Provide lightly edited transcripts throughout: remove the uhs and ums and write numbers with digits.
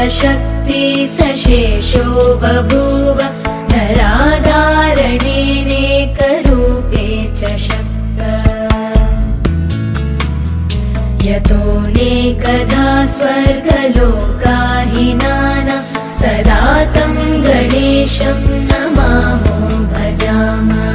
शक्ति सशेषो बभूव नराधारणेनेकरूपे च शक्त यतोऽनेकधा स्वर्गलोकाहिनानां सदा तं गणेशं नमामो भजामः।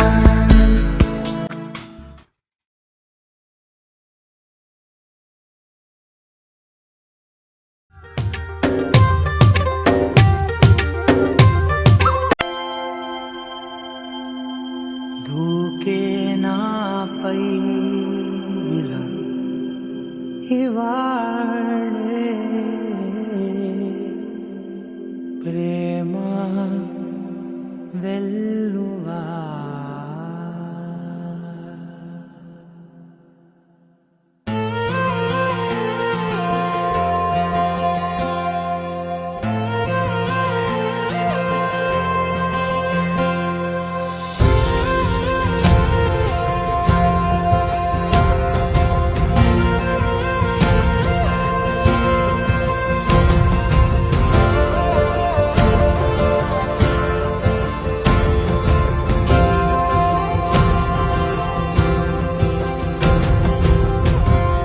ఇవాళే ప్రేమ వెల్లువా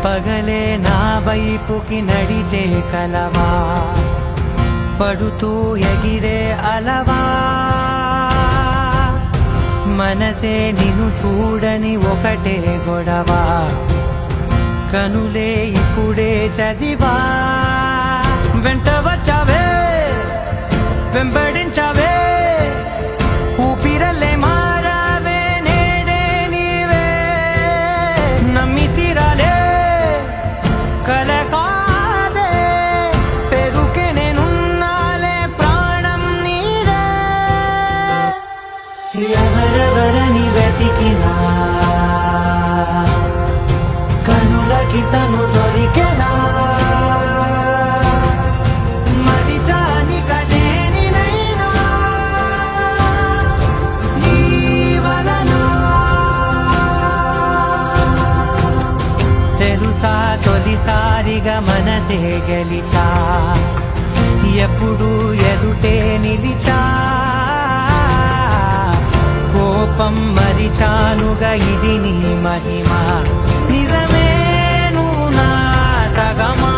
పగలే నా వైపుకి నడిచే కలవా పడుతూ ఎగిరే అలవా మనసే నిన్ను చూడని ఒకటే గొడవ కనులే ఇప్పుడే చదివా వెంట వచ్చావే వెంబడించావే ఊపిరల్లే మారావే నేడే నీవే నమ్మి తీరాలే కల కాదే పెరుకే నేనున్నాలే ప్రాణం నీదే ఎవరెవరని వెతికినా కనులకి తను దొరికెనా మరిచాని కదేనినైనా నీ వలన తెలుసా తొలిసారిగా మనసే గెలిచా ఎప్పుడు ఎదుటే నిలిచా కోపం మరిచానుగా ఇది నీ మహిమ నిజమే నువ్వు నా సగమా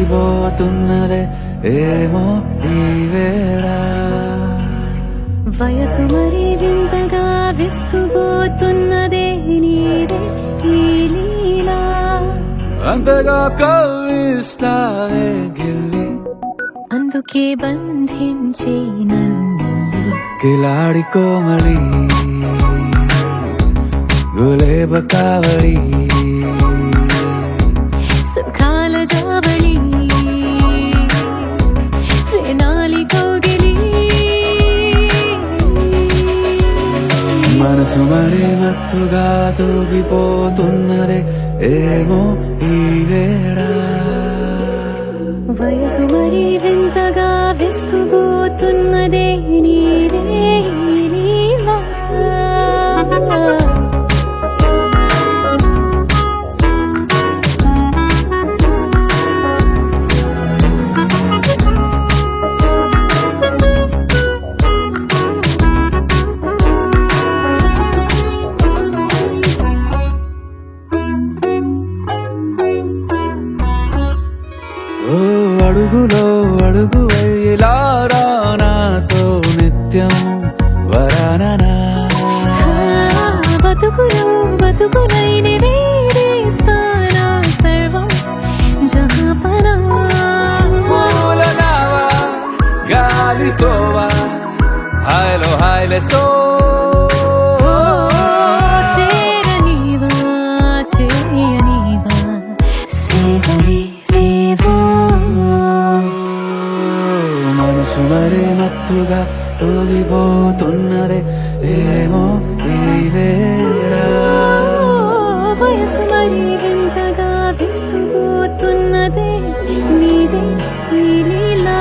తూగిపోతున్నదే ఏమో ఈ వేళ. వయసు మరి వింతగా విస్తుపోతున్నదే నీదే ఈ లీలా. అంతగా కవ్విస్తావే గిల్లి, అందుకే బంధించి నన్ను కిలాడి కోమలి గులేబ కావలి సుఖాల జాబలి వేనాలి కోగిలి. మనసు మరి మత్తుగా తూగిపోతున్నదే ఏమో ఈ వేళ. వయసు మరి వింతగా విస్తుపోతున్నదే నీదే ఈ లీలా. ఓ అడుగులో అడుగు ఇలా నాతో నిత్యం వరాననా. బతుకులో బతుకునైన వేరేస్తానా సర్వం జహాపనా. పూలనావా గాలితోవా హాయ్లో హాయ్లే సో. చేరనీవా చేయనీవా సేవలే లేవో. మనసు మరి మత్తుగా తూగిపోతున్నదే ఏమో ఈ వేళ. వయసు మరి వింతగా విస్తుపోతున్నదే నీదే ఈ లీలా.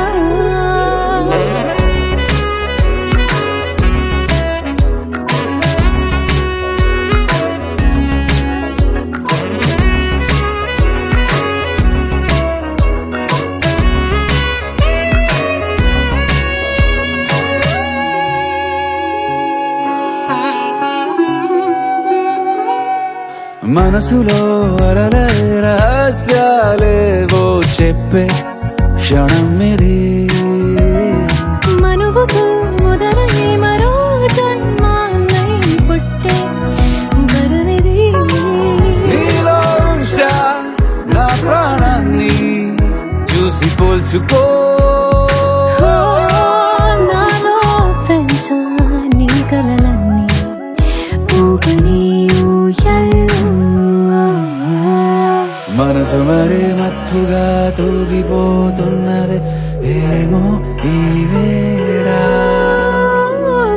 మనసులో అలలే రహస్యాలేవో చెప్పే క్షణం ఇది. మనువుకు మొదలై మరో జన్మాన్నై పుట్టే వరమిది. నీలో ఉంచా నా ప్రాణాన్ని చూసి పోల్చుకో. నాలో పెంచా నీ కలలన్నీ ఊగని ఊయల్లో. మనసు మరి మత్తుగా తూగిపోతున్నదే ఏమో ఈ వేళ.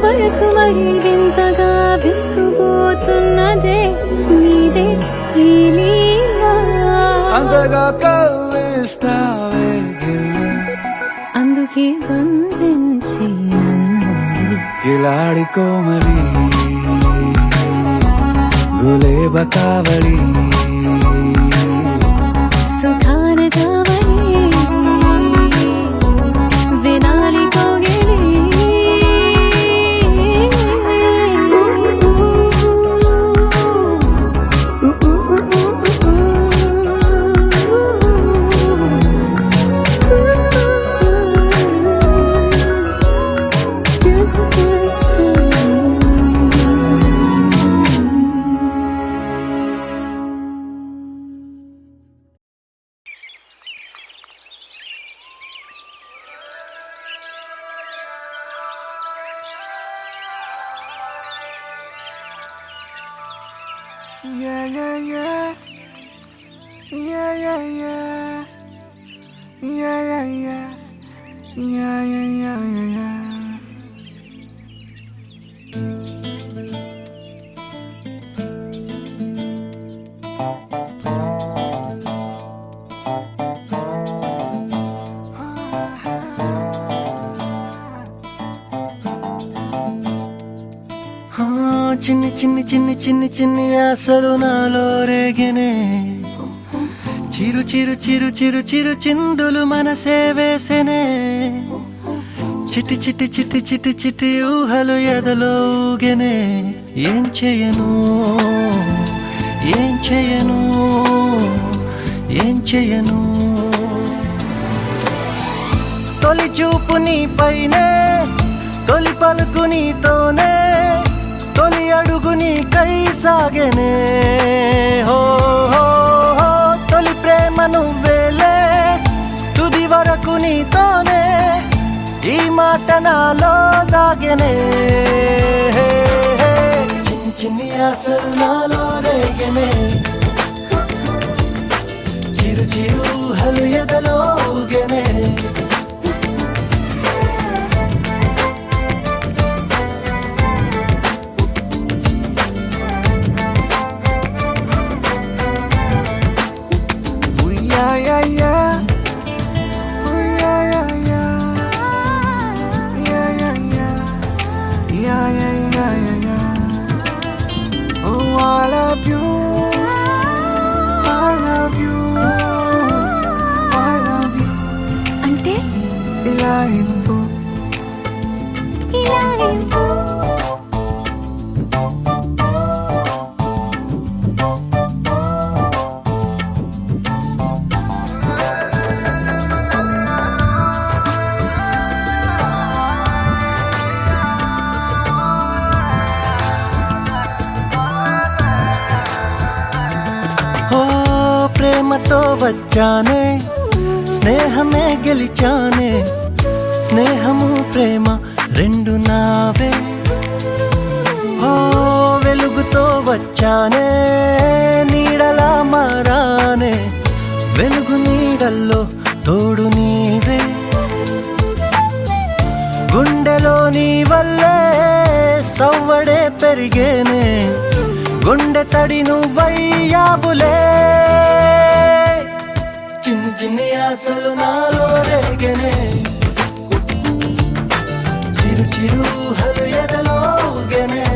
వయసు మరి వింతగా విస్తుపోతున్నదే నీదే ఈ లీలా. అంతగా కవ్విస్తావే గిల్లి, అందుకే బంధించి నన్ను కిలాడి కోమలి గులేబ కావలి సుఖాన జావలి వినాలి Kogili. Yeah, yeah, yeah. Yeah, yeah, yeah. Yeah, yeah, yeah. Yeah, yeah, yeah, yeah, yeah. చిన్ని చిన్ని చిన్ని చిన్ని చిన్ని ఆశలు నాలో రేగినే. చిరు చిరు చిరు చిరు చిరు చిందులు మనసే వేసెనే. చిట్టి చిట్టి చిట్టి చిట్టి చిట్టి ఊహలు ఎదలో ఊగెనే. ఏం చేయను ఏం చేయను ఏం చేయను. తొలి చూపు నీ పైనే, తొలి పలుకు నీతోనే, తొలి అడుగు నీకై సాగెనే. హో హో హో తొలి ప్రేమ నువ్వేలే, తుది వరకు నీతోనే, ఈ మాట నాలో దాగెనే. చిన్ని చిన్ని ఆశలు నాలో రేగెనే, చిరు చిరు ఊహలు ఎదలో ఊగెనే. అంటే ఇలా ఇవ్వు, ఇలా ఇవ్వు. ఓ ప్రేమతో వచ్చానే, స్నేహమే గెలిచానే, స్నేహము ప్రేమ రెండు నావే. ఓ వెలుగుతో వచ్చానే, నీడలా మారానే, వెలుగు నీడల్లో తోడు నీవే. గుండెలో నీ వల్లే సవ్వడే పెరిగేనే, గుండె తడి నువ్వయ్యావులే. చిన్ని చిన్ని ఆశలు నాలో రేగెనే, చిరు చిరు ఊహలు ఎదలో ఊగెనే.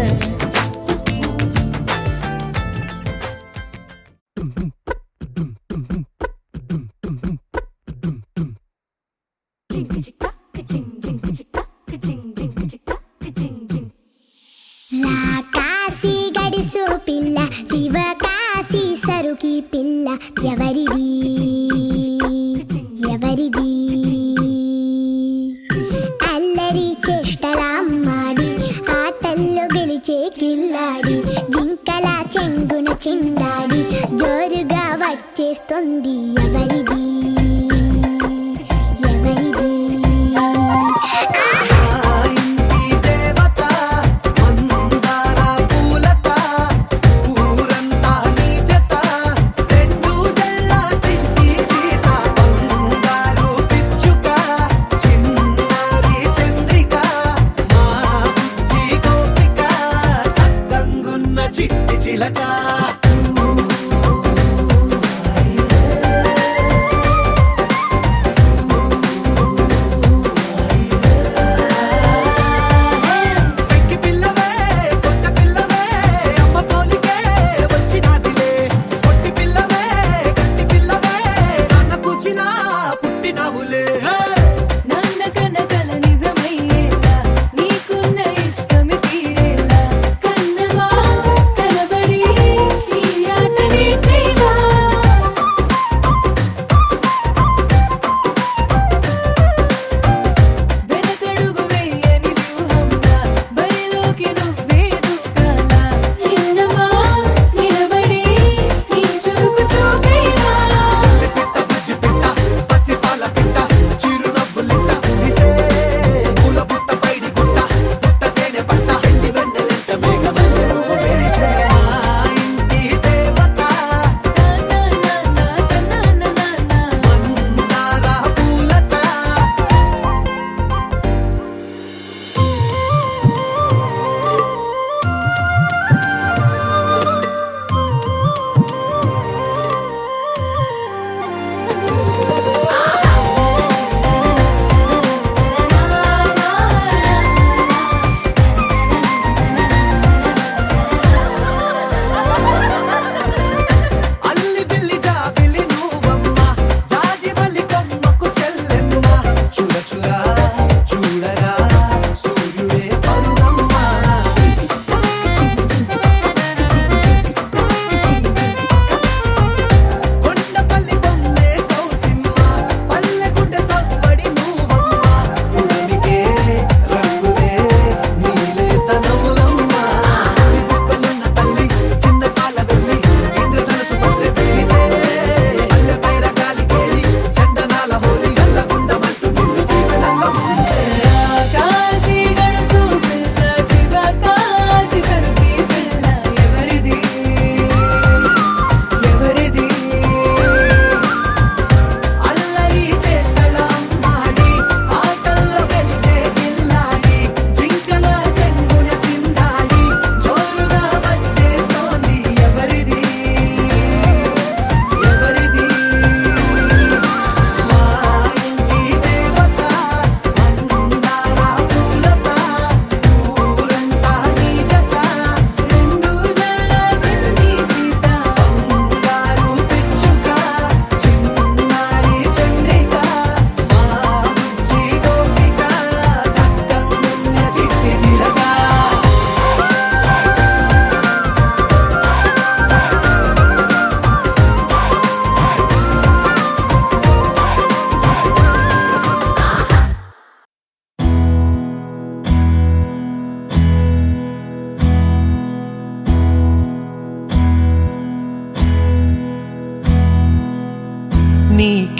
కాశీ గడిసు పిల్ల, శివ కాశీ సరుకి పిల్ల, ఎవరిది ఎవరిది? అల్లరి చేష్టలామ్మాడి, ఆటల్లో గెలిచే కిల్లాడి, జింకల చెంగున చిందాడి, జోరుగా వచ్చేస్తుంది ఎవరిది ఎవరిది? ఊరంతా నీ జత, రెండు జల్ల చిట్టి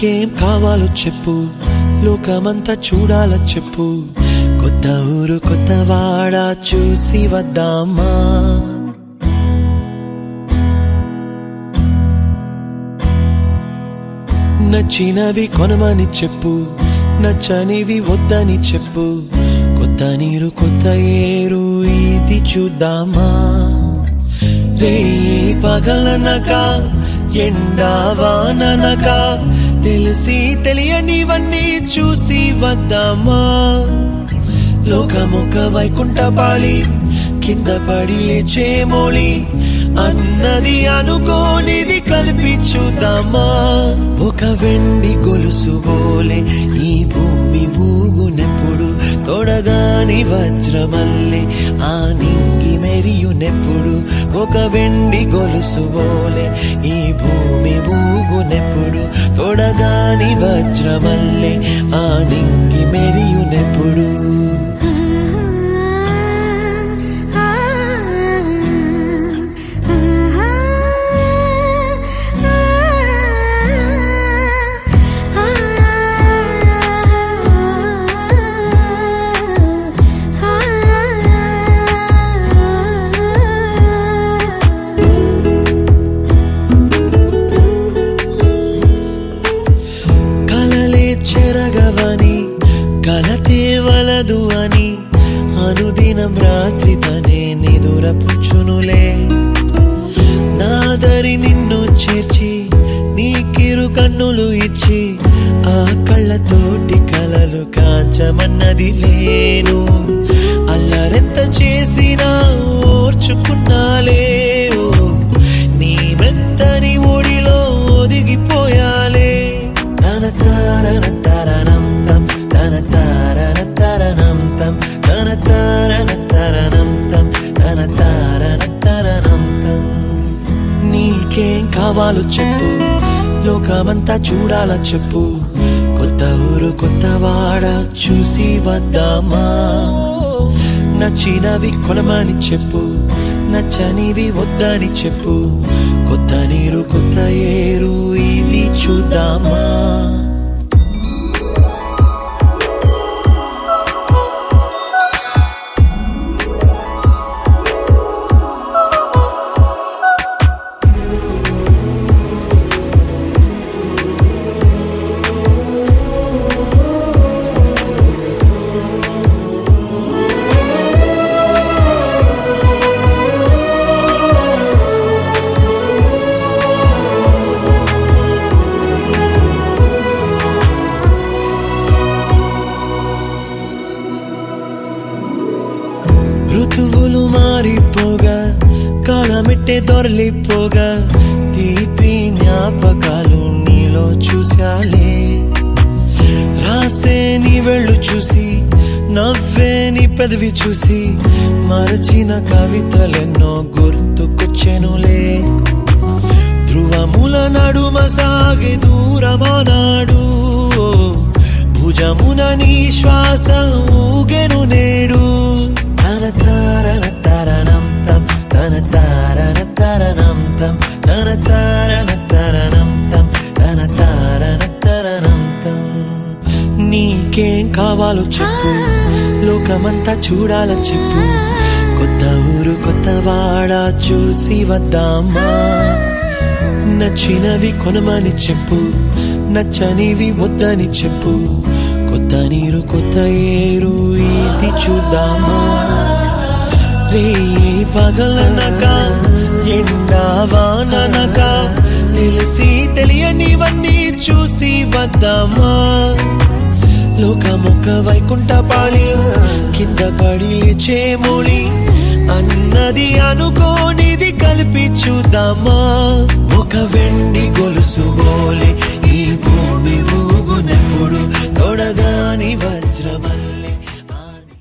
నీకేం కావాలో చెప్పు, లోకమంతా చూడాల చెప్పు, కొత్త ఊరు కొత్త వాడ చూసి వద్దామా. నచ్చినవి కొనమని చెప్పు, నచ్చనివి వద్దని చెప్పు, కొత్త నీరు కొత్త ఏరు ఇది చూద్దామా. రే పగలనక ఎండావాననక తెలిసి తెలియనివన్నీ చూసి వద్దామా. లోకమొక వైకుంఠపాళి, కింద పడి లేచే మోళి, అన్నది అనుకోనిది కల్పించుదామా. ఒక వెండి గొలుసు బోలే ఈ భూమి ఊగునెప్పుడు, తొడగాని వజ్రమల్లే ఆ నింగి మెరియునెప్పుడు. ఒక వెండి గొలుసు బోలే ఈ భూమి ఊగునెప్పుడు, తొడగాని వజ్రమల్లే ఆ నింగి మెరియునెప్పుడు. చెరగవని కలతే వలదు అని అనుదినం రాత్రి తనే నిదురపుచ్చునులే. నాదరి నిన్ను చేర్చి నీకిరు కన్నులు ఇచ్చి, ఆ కళ్ళతోటి కలలు కాంచమన్నది లేను. అల్లరెంత చేసినా ఓర్చుకున్నాలే, నీ మెత్తని ఒడిలో ఒదిగిపోయాలే. తన తారన తరణం తం, తన తారన తరణం తం, తన తారన తరణం తం, తన తారన తరణం తం. నీకేం కావాలో చెప్పు, లోకమంతా చూడాల చెప్పు, కొత్త ఊరు కొత్త వాడ చూసి వద్దామా. నచ్చినవి కొనమని చెప్పు, నచ్చనివి వద్దని చెప్పు, కొత్త నీరు కొత్త ఏరు ఇది చూద్దామా. ఋతువులు మారిపోగా, కాలమిట్టే దొరలిపోగా, తీపి జ్ఞాపకాలు నీలో చూశాలే. రాసే నీ వెళ్ళు చూసి, నవ్వే నీ పెదవి చూసి, మరచిన కవితలెన్నో గుర్తుకొచ్చెనులే. ధ్రువముల నడుమ సాగే దూరమానాడు, భుజమున నీ శ్వాస ఊగెను నేడు. తన తారన తరణం తం, తన తారన తరణం తం, తన తారన తరణం తం, తన తారన తరణం తం. నీకేం కావాలో చెప్పు, లోకమంతా చూడాల చెప్పు, కొత్త ఊరు కొత్త వాడ చూసి వద్దామా. నచ్చినవి కొనమని చెప్పు, నచ్చనివి వద్దని చెప్పు, కొత్త నీరు కొత్త ఏరు ఇది చూద్దామా. రే పగలనక ఎండావాననక తెలిసి తెలియనివన్నీ చూసి వద్దామా. లోకమొక వైకుంఠపాళి, కింద పడి లేచే మోళి, అన్నది అనుకోనిది కల్పించుదామా. ఒక వెండి గొలుసు బోలే